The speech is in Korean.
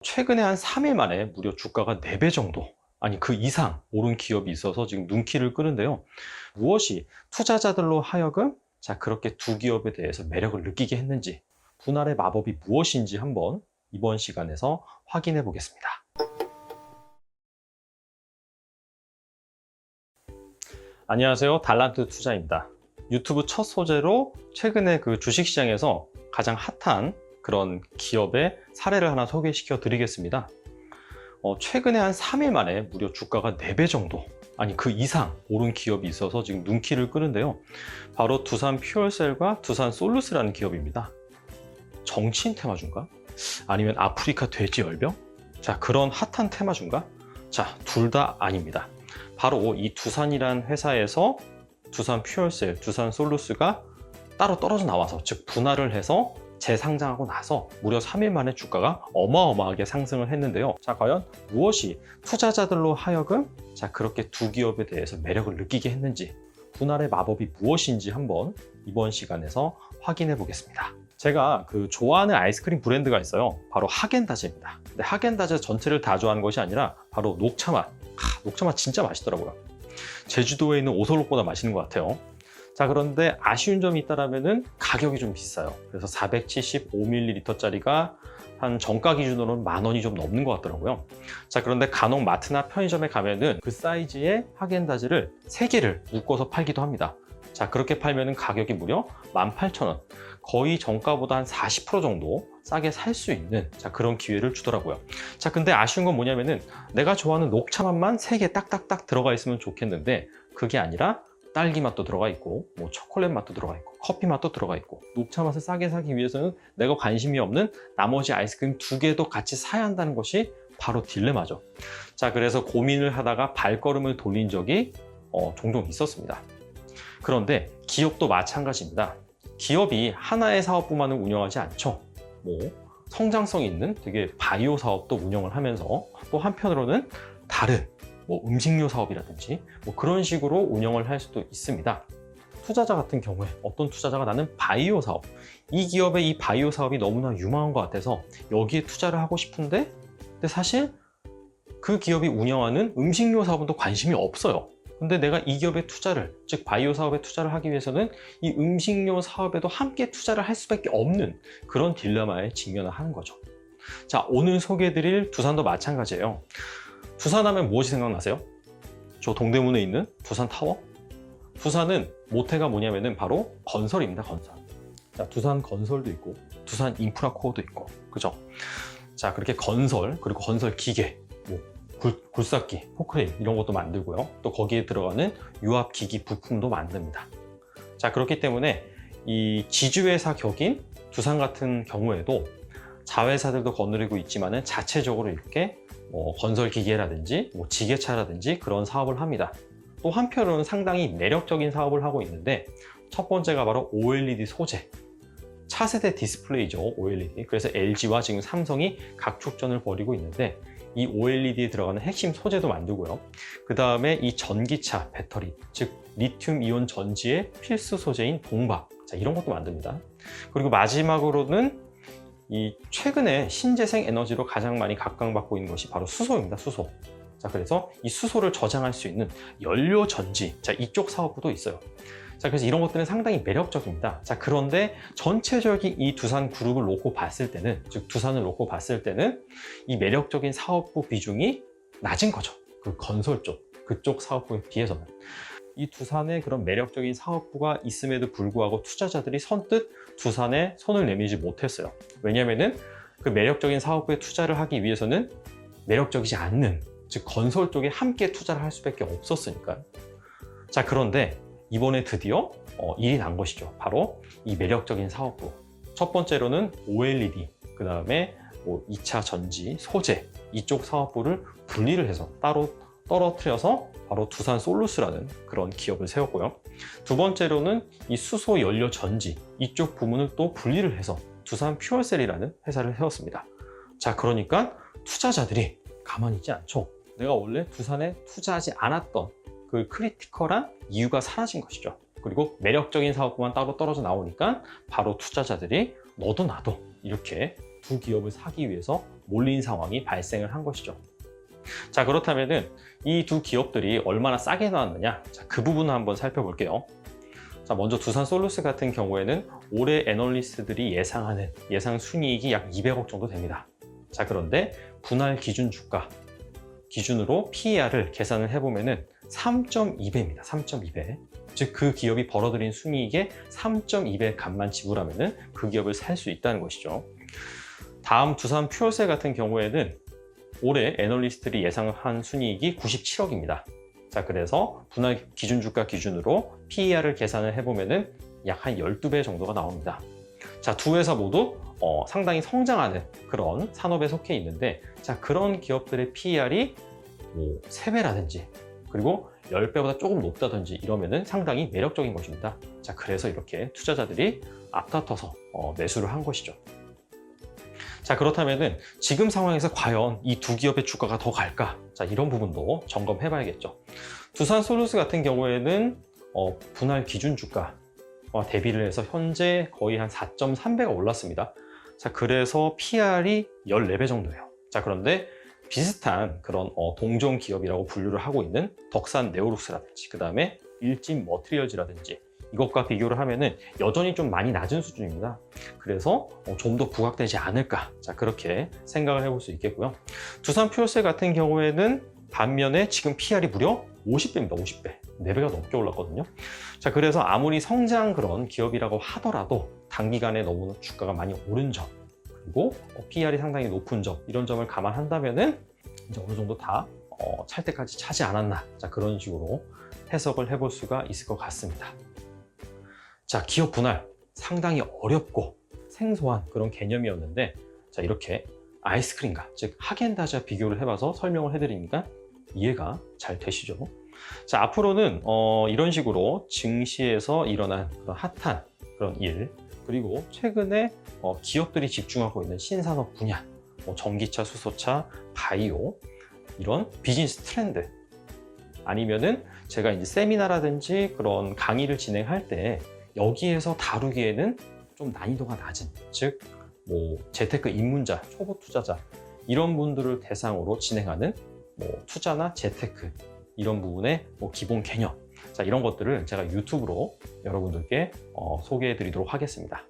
최근에 한 3일 만에 무려 주가가 4배 정도, 아니 그 이상 오른 기업이 있어서 지금 눈길을 끄는데요. 무엇이 투자자들로 하여금 그렇게 두 기업에 대해서 매력을 느끼게 했는지, 분할의 마법이 무엇인지 한번 이번 시간에서 확인해 보겠습니다. 안녕하세요, 달란트 투자입니다. 유튜브 첫 소재로 최근에 그 주식시장에서 가장 핫한 그런 기업의 사례를 하나 소개시켜 드리겠습니다. 최근에 한 3일 만에 무려 주가가 4배 정도, 아니 그 이상 오른 기업이 있어서 지금 눈길을 끄는데요. 바로 두산 퓨얼셀과 두산 솔루스라는 기업입니다. 정치인 테마주인가? 아니면 아프리카 돼지 열병? 그런 핫한 테마주인가? 둘 다 아닙니다. 바로 이 두산이란 회사에서 두산 퓨얼셀, 두산 솔루스가 따로 떨어져 나와서, 즉 분할을 해서 재상장하고 나서 무려 3일 만에 주가가 어마어마하게 상승을 했는데요. 과연 무엇이 투자자들로 하여금 그렇게 두 기업에 대해서 매력을 느끼게 했는지, 분할의 마법이 무엇인지 한번 이번 시간에서 확인해 보겠습니다. 제가 좋아하는 아이스크림 브랜드가 있어요. 바로 하겐다즈입니다. 근데 하겐다즈 전체를 다 좋아하는 것이 아니라 바로 녹차맛. 녹차맛 진짜 맛있더라고요. 제주도에 있는 오설록보다 맛있는 것 같아요. 그런데 아쉬운 점이 있다면 가격이 좀 비싸요. 그래서 475ml짜리가 한 정가 기준으로는 10,000원이 좀 넘는 것 같더라고요. 그런데 간혹 마트나 편의점에 가면은 그 사이즈의 하겐다즈를 3개를 묶어서 팔기도 합니다. 그렇게 팔면은 가격이 무려 18,000원. 거의 정가보다 한 40% 정도 싸게 살 수 있는 그런 기회를 주더라고요. 근데 아쉬운 건 뭐냐면은 내가 좋아하는 녹차맛만 3개 딱딱딱 들어가 있으면 좋겠는데, 그게 아니라 딸기 맛도 들어가 있고, 초콜릿 맛도 들어가 있고, 커피 맛도 들어가 있고, 녹차 맛을 싸게 사기 위해서는 내가 관심이 없는 나머지 아이스크림 2개도 같이 사야 한다는 것이 바로 딜레마죠. 그래서 고민을 하다가 발걸음을 돌린 적이 종종 있었습니다. 그런데 기업도 마찬가지입니다. 기업이 하나의 사업부만을 운영하지 않죠. 성장성 있는 되게 바이오 사업도 운영을 하면서, 또 한편으로는 다른 음식료 사업이라든지 그런 식으로 운영을 할 수도 있습니다. 투자자 같은 경우에 어떤 투자자가 나는 바이오 사업, 이 기업의 이 바이오 사업이 너무나 유망한 것 같아서 여기에 투자를 하고 싶은데, 근데 사실 그 기업이 운영하는 음식료 사업은 또 관심이 없어요. 근데 내가 이 기업에 투자를, 즉 바이오 사업에 투자를 하기 위해서는 이 음식료 사업에도 함께 투자를 할 수밖에 없는 그런 딜레마에 직면을 하는 거죠. 오늘 소개해드릴 두산도 마찬가지예요. 두산하면 무엇이 생각나세요? 저 동대문에 있는 두산타워? 두산은 모태가 뭐냐면은 바로 건설입니다, 건설. 두산 건설도 있고, 두산 인프라코어도 있고, 그죠? 그렇게 건설, 그리고 건설 기계, 굴삭기, 포크레인 이런 것도 만들고요. 또 거기에 들어가는 유압기기 부품도 만듭니다. 그렇기 때문에 이 지주회사 격인 두산 같은 경우에도 자회사들도 거느리고 있지만은 자체적으로 이렇게 건설 기계라든지 지게차라든지 그런 사업을 합니다. 또 한편으로는 상당히 매력적인 사업을 하고 있는데, 첫 번째가 바로 OLED 소재. 차세대 디스플레이죠, OLED. 그래서 LG와 지금 삼성이 각축전을 벌이고 있는데, 이 OLED에 들어가는 핵심 소재도 만들고요. 그 다음에 이 전기차 배터리, 즉 리튬 이온 전지의 필수 소재인 동박, 이런 것도 만듭니다. 그리고 마지막으로는 이 최근에 신재생 에너지로 가장 많이 각광받고 있는 것이 바로 수소입니다, 수소. 그래서 이 수소를 저장할 수 있는 연료 전지, 이쪽 사업부도 있어요. 그래서 이런 것들은 상당히 매력적입니다. 그런데 전체적인 이 두산 그룹을 놓고 봤을 때는, 즉 두산을 놓고 봤을 때는 이 매력적인 사업부 비중이 낮은 거죠. 그 건설 쪽, 그쪽 사업부에 비해서는. 이 두산의 그런 매력적인 사업부가 있음에도 불구하고 투자자들이 선뜻 두산에 손을 내밀지 못했어요. 왜냐면은 그 매력적인 사업부에 투자를 하기 위해서는 매력적이지 않는, 즉 건설 쪽에 함께 투자를 할 수밖에 없었으니까요. 그런데 이번에 드디어 일이 난 것이죠. 바로 이 매력적인 사업부. 첫 번째로는 OLED, 그 다음에 2차 전지, 소재, 이쪽 사업부를 분리를 해서 따로 떨어뜨려서 바로 두산 솔루스라는 그런 기업을 세웠고요. 두 번째로는 이 수소 연료 전지, 이쪽 부문을 또 분리를 해서 두산 퓨얼셀이라는 회사를 세웠습니다. 그러니까 투자자들이 가만히 있지 않죠. 내가 원래 두산에 투자하지 않았던 그 크리티컬한 이유가 사라진 것이죠. 그리고 매력적인 사업부만 따로 떨어져 나오니까 바로 투자자들이 너도 나도 이렇게 두 기업을 사기 위해서 몰린 상황이 발생을 한 것이죠. 자, 그렇다면은 이 두 기업들이 얼마나 싸게 나왔느냐? 자, 그 부분을 한번 살펴볼게요. 자, 먼저 두산솔루스 같은 경우에는 올해 애널리스트들이 예상하는 예상 순이익이 약 200억 정도 됩니다. 자, 그런데 분할 기준 주가 기준으로 PER을 계산을 해보면은 3.2배입니다. 3.2배. 즉, 그 기업이 벌어들인 순이익의 3.2배 값만 지불하면은 그 기업을 살 수 있다는 것이죠. 다음 두산 퓨어셀 같은 경우에는 올해 애널리스트들이 예상한 순이익이 97억입니다. 자, 그래서 분할 기준 주가 기준으로 PER을 계산을 해보면은 약 한 12배 정도가 나옵니다. 자, 두 회사 모두 상당히 성장하는 그런 산업에 속해 있는데, 자, 그런 기업들의 PER이 뭐 3배라든지 그리고 10배보다 조금 높다든지 이러면은 상당히 매력적인 것입니다. 자, 그래서 이렇게 투자자들이 앞다퉈서 매수를 한 것이죠. 자, 그렇다면은 지금 상황에서 과연 이 두 기업의 주가가 더 갈까? 자, 이런 부분도 점검해 봐야겠죠. 두산솔루스 같은 경우에는 분할 기준 주가와 대비를 해서 현재 거의 한 4.3배가 올랐습니다. 자, 그래서 PR이 14배 정도예요. 자, 그런데 비슷한 그런 동종 기업이라고 분류를 하고 있는 덕산 네오룩스라든지 그 다음에 일진 머티리얼즈라든지 이것과 비교를 하면은 여전히 좀 많이 낮은 수준입니다. 그래서 좀 더 부각되지 않을까, 자, 그렇게 생각을 해볼 수 있겠고요. 두산 퓨어셀 같은 경우에는 반면에 지금 PR이 무려 50배입니다. 50배. 4배가 넘게 올랐거든요. 자, 그래서 아무리 성장 그런 기업이라고 하더라도 단기간에 너무 주가가 많이 오른 점, 그리고 PR이 상당히 높은 점, 이런 점을 감안한다면은 이제 어느 정도 다 찰 때까지 차지 않았나, 자, 그런 식으로 해석을 해볼 수가 있을 것 같습니다. 자, 기업 분할 상당히 어렵고 생소한 그런 개념이었는데, 자, 이렇게 아이스크림과 즉 하겐다즈와 비교를 해봐서 설명을 해드리니까 이해가 잘 되시죠? 자, 앞으로는 이런 식으로 증시에서 일어난 그런 핫한 그런 일, 그리고 최근에 기업들이 집중하고 있는 신산업 분야, 전기차, 수소차, 바이오, 이런 비즈니스 트렌드, 아니면은 제가 이제 세미나라든지 그런 강의를 진행할 때 여기에서 다루기에는 좀 난이도가 낮은, 즉 뭐 재테크 입문자, 초보 투자자 이런 분들을 대상으로 진행하는 뭐 투자나 재테크 이런 부분의 뭐 기본 개념, 자, 이런 것들을 제가 유튜브로 여러분들께 소개해 드리도록 하겠습니다.